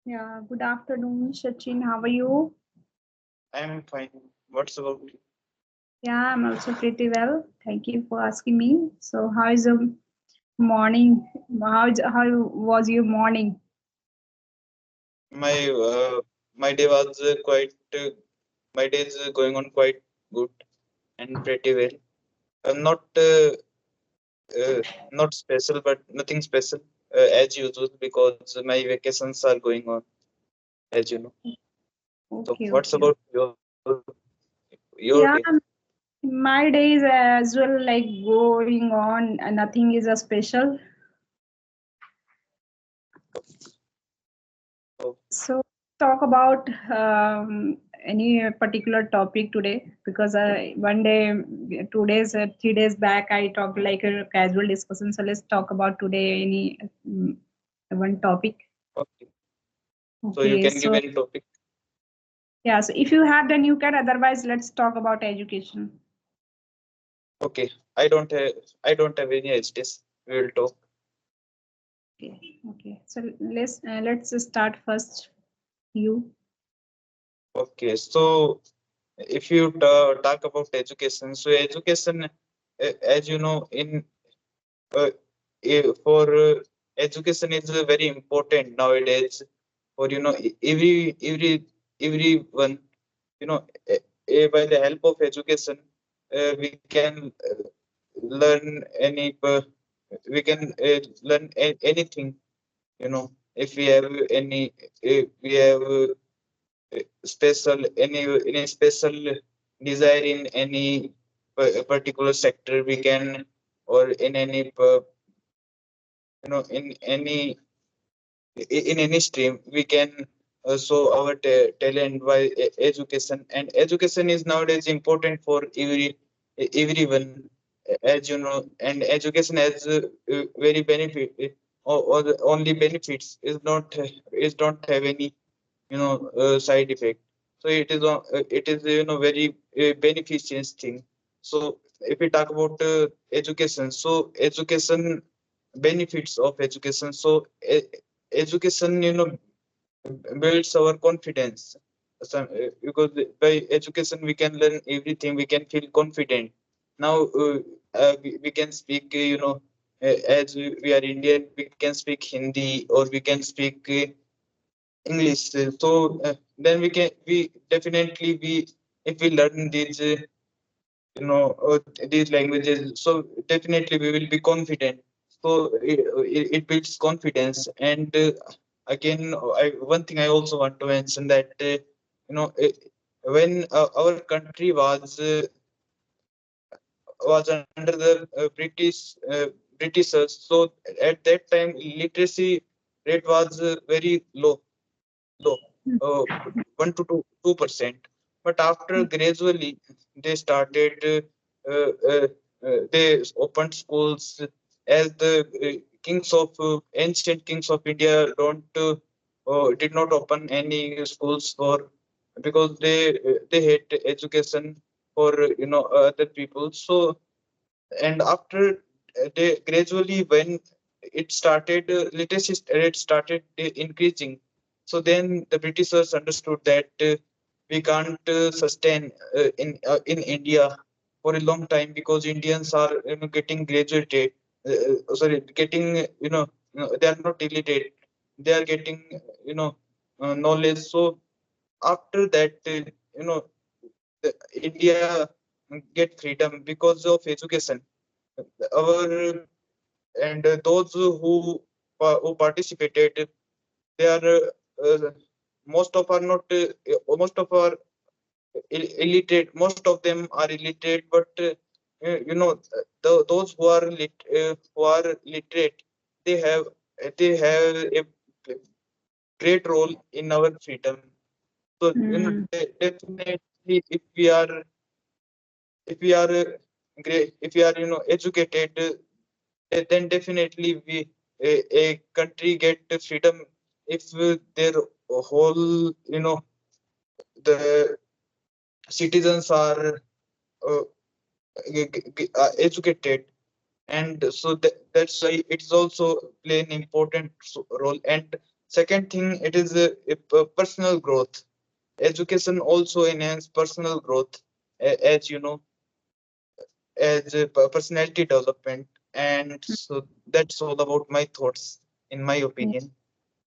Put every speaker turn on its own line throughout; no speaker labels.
Yeah, good afternoon, Sachin. How are you?
I'm fine. What's about you?
Yeah, I'm also pretty well. Thank you for asking me. So, how is the morning? How was your morning?
My my day was quite my day is going on quite good and pretty well. Not not special, but nothing special as usual because my vacations are going on, as you know. So
Okay,
what's
okay.
about your day?
Yeah, my day is as well like going on. Nothing is a special.
Oh,
So, talk about any particular topic today because one day, 2 days, 3 days back, I talked like a casual discussion. So let's talk about today any one topic.
okay. So you
Okay,
can give
so
any topic.
yeah, so if you have, then you can. Otherwise, let's talk about education.
Okay. I don't have any HTS. We will talk.
Okay, okay. So let's start first. You.
Okay. So if you talk about education, so education, as you know, in for education is very important nowadays. For everyone, by the help of education, we can learn we can learn anything. If we have we have any special desire in any particular sector, we can, or in any in any stream we can show our talent by education. And education is nowadays important for everyone, as you know. And education has very benefit, or the only benefits, is don't have any side effect. So it is very beneficial thing. So if we talk about education, so education, benefits of education. So education builds our confidence. Because by education we can learn everything, we can feel confident. Now we can speak, as we are Indian, we can speak Hindi, or we can speak English. So we definitely, we if we learn these languages, so definitely we will be confident. So it builds confidence. And again, one thing I also want to mention, that you know uh, when our country was under the Britishers, so at that time literacy rate was very low, uh, 1 to 2%. But after gradually they started, they opened schools, as the ancient kings of India don't did not open any schools for, because they hate education for other people. So, and after they gradually, when it started, literacy rate started increasing. So then the Britishers understood that we can't sustain in India for a long time, because Indians are getting graduated, sorry, getting, they are not illiterate, they are getting knowledge. So after that, India get freedom because of education. Our and those who participated, they are most of are not most of are illiterate, most of them are illiterate. But those who are literate, they have a great role in our freedom. So
Hmm.
definitely, if we are great, if we are educated, then definitely a country get freedom if their whole, the citizens are uh, educated. And so that's why it's also play an important role. And Second thing, it is personal growth. Education also enhance personal growth, as you know, as personality development. And so that's all about my thoughts, in my opinion.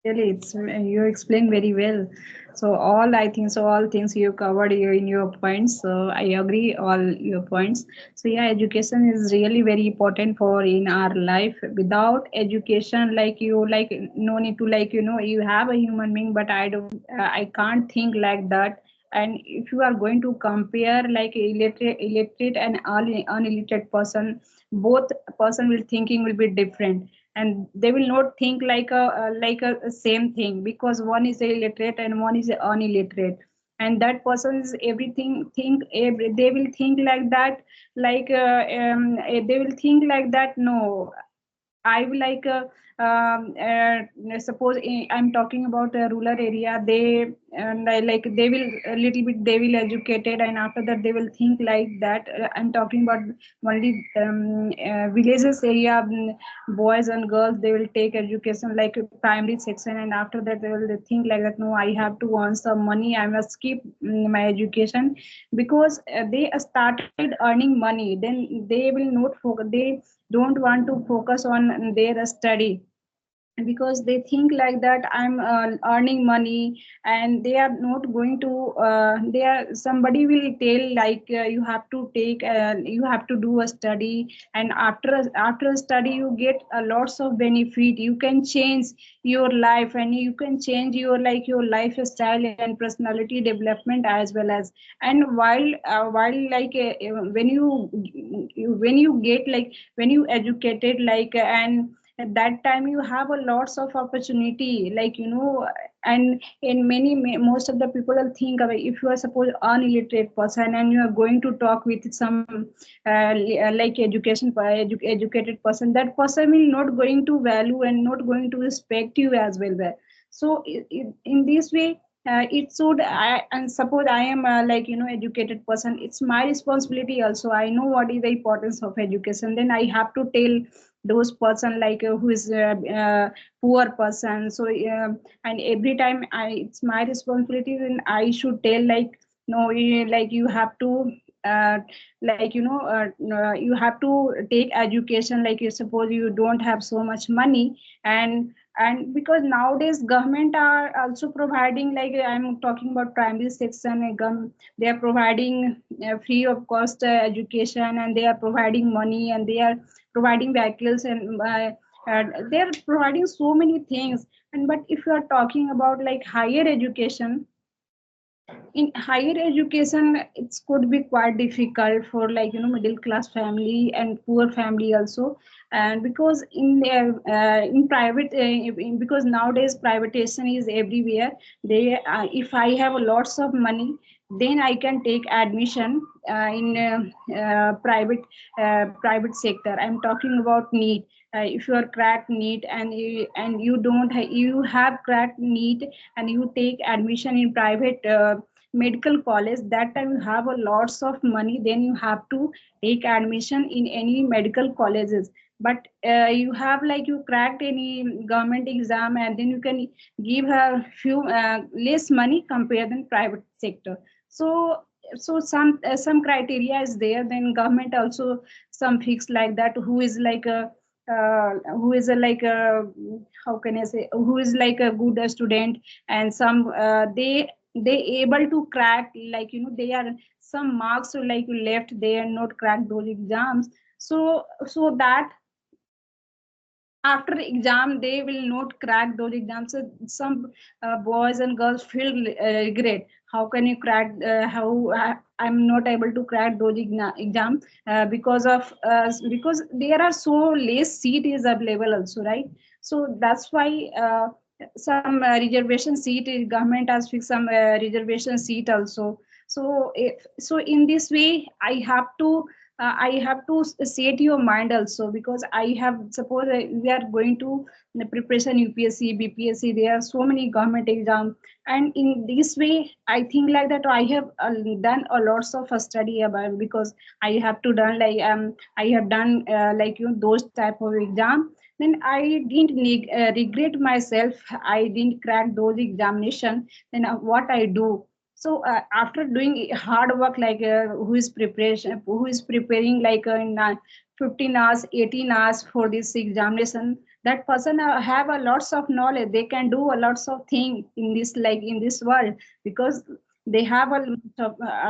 Really, it's you explain very well. So all I think so all things you covered you in your points. So I agree all your points. So yeah, education is really very important for in our life. Without education, like no need to you have a human being, but I can't think like that. And if you are going to compare like illiterate and unilliterate person, both person will thinking will be different, and they will not think like a same thing, because one is illiterate and one is unilliterate, and that person is everything they will think like that, they will think like that. No, I will suppose I'm talking about a rural area. They and I like they will a little bit they will educated, and after that they will think like that. I'm talking about only villages area. Boys and girls, they will take education like a primary section, and after that they will think like that. No, I have to earn some money. I must keep my education, because they started earning money. Then they will not focus. They don't want to focus on their study, because they think like that I'm earning money, and they are not going to they are somebody will tell like you have to take you have to do a study, and after a study you get a lots of benefit. You can change your life, and you can change your lifestyle and personality development as well as. And while when you get like when you educated and at that time you have a lots of opportunity, and in most of the people will think of it. If you are suppose unilliterate person and you are going to talk with some educated person, that person will not going to value and not going to respect you as well there. So in this way, it should and suppose I am educated person, it's my responsibility also. I know what is the importance of education, then I have to tell those person who is poor person. So and every time it's my responsibility, then I should tell like, no, you have to uh, you have to take education. Like you suppose you don't have so much money, and because nowadays government are also providing, like I'm talking about primary section, they are providing free of cost education, and they are providing money, and they are providing vehicles, and they are providing so many things. And but if you are talking about like higher education, in higher education it could be quite difficult for middle class family and poor family also. And because in their in private because nowadays privatization is everywhere. They if I have lots of money, then I can take admission in private sector. I'm talking about NEET. If you are cracked NEET, and you don't you have cracked NEET, and you take admission in private medical college, that time you have a lots of money, then you have to take admission in any medical colleges. But you have like you cracked any government exam, and then you can give a few less money compared than private sector. So some criteria is there, then government also some fix like that, who is like a who is a like a how can I say, who is like a good student, and some they able to crack, they are some marks like left, they are not cracked those exams. So that after exam they will not crack those exams. So some boys and girls feel regret, how can you crack how I'm not able to crack those exam because there are so less seat is available also, right? So that's why some reservation seat government has fixed some reservation seat also. So in this way I have to say to your mind also, because I have suppose we are going to the preparation UPSC, BPSC. There are so many government exam, and in this way, I think like that I have done a lots of study about, because I have to done I have done those type of exam. then I didn't regret myself. I didn't crack those examination. Then what I do? So after doing hard work, like who is preparing like in 15 hours, 18 hours for this examination, that person have a lots of knowledge. They can do a lots of things in this, like in this world, because they have a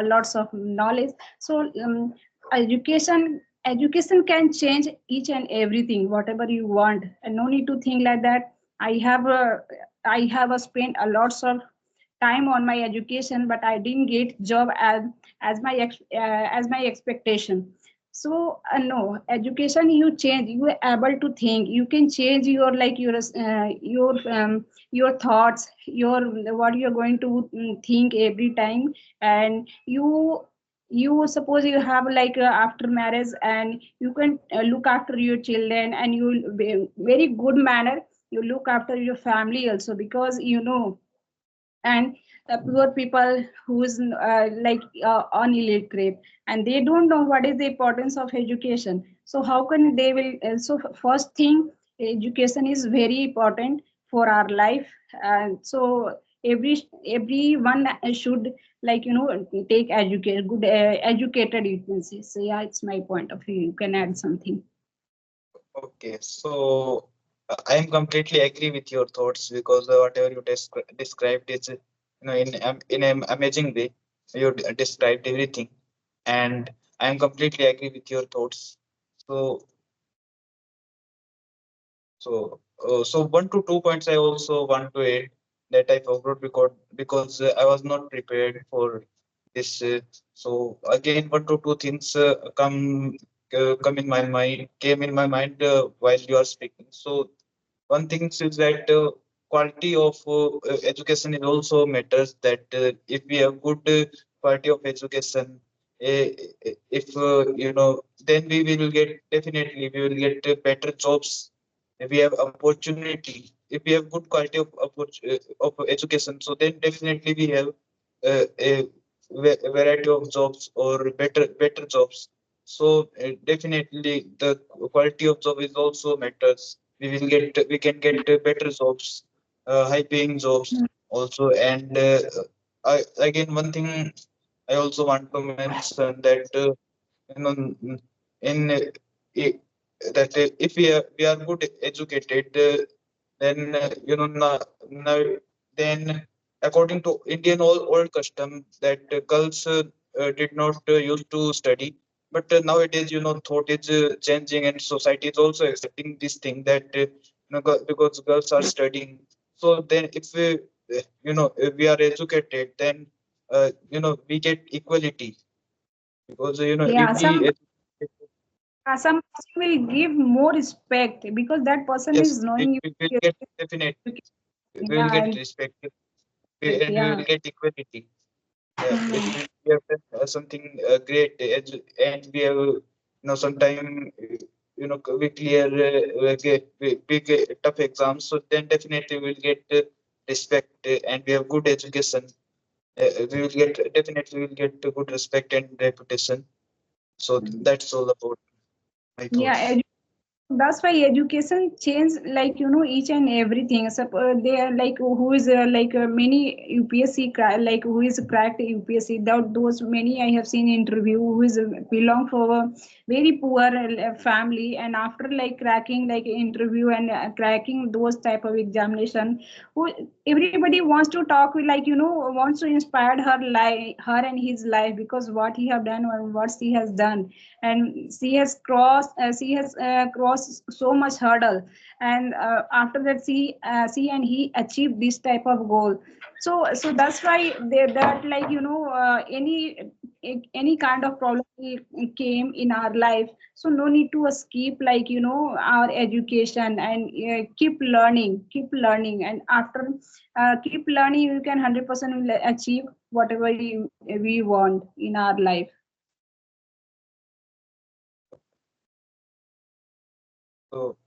lots of knowledge. So education can change each and everything, whatever you want, and no need to think like that. I have spent a lots of time on my education, but I didn't get job as my expectation. So no, education, you change, you are able to think, you can change your like your thoughts, your what you're going to think every time. And you suppose you have like after marriage, and you can look after your children, and you will be very good manner, you look after your family also, because and poor people who's unilliterate, and they don't know what is the importance of education. So how can they will so first thing, education is very important for our life. And so everyone should like take educate good educated, you can say. So yeah, it's my point of view. You can add something.
Okay, so I am completely agree with your thoughts because whatever you described is, in an amazing way. You described everything, and I am completely agree with your thoughts. So, so 1 to 2 points I also want to add that I forgot because I was not prepared for this. So again, 1 to 2 things come in my mind came in my mind while you are speaking. So one thing is that quality of education is also matters. That if we have good quality of education, uh, if then we will get definitely we will get better jobs. If we have opportunity, if we have good quality of education, so then definitely we have a variety of jobs or better jobs. So definitely the quality of job is also matters. We can get better jobs, high paying jobs also. And again, one thing I also want to mention that in i- that if we are good educated, then now then according to Indian old custom that girls did not used to study. But nowadays, thought is changing, and society is also accepting this thing that because girls are studying. So then, if we are educated, then we get equality because
Yeah,
every
some person will give more respect because that person
yes,
is knowing
we will get definitely we will
yeah,
get
and
respect, and we
yeah.
will get equality. If
Hmm.
we have done something great, and we have sometime we clear big tough exams, so then definitely we'll get respect, and we have good education. We will get definitely we will get good respect and reputation. So that's all about my thoughts.
Yeah, that's why education change like each and everything. So they are like who is like many UPSC like who is cracked UPSC. That those many I have seen interview who is belong from a very poor family, and after like cracking like interview and cracking those type of examination, who everybody wants to talk with, like wants to inspire her and his life, because what he have done or what she has done. And she has crossed so much hurdle. And after that she and he achieved this type of goal. So that's why they that like any kind of problem came in our life, so no need to skip like our education, and keep learning, and after keep learning, you can 100% will achieve whatever we want in our life.
So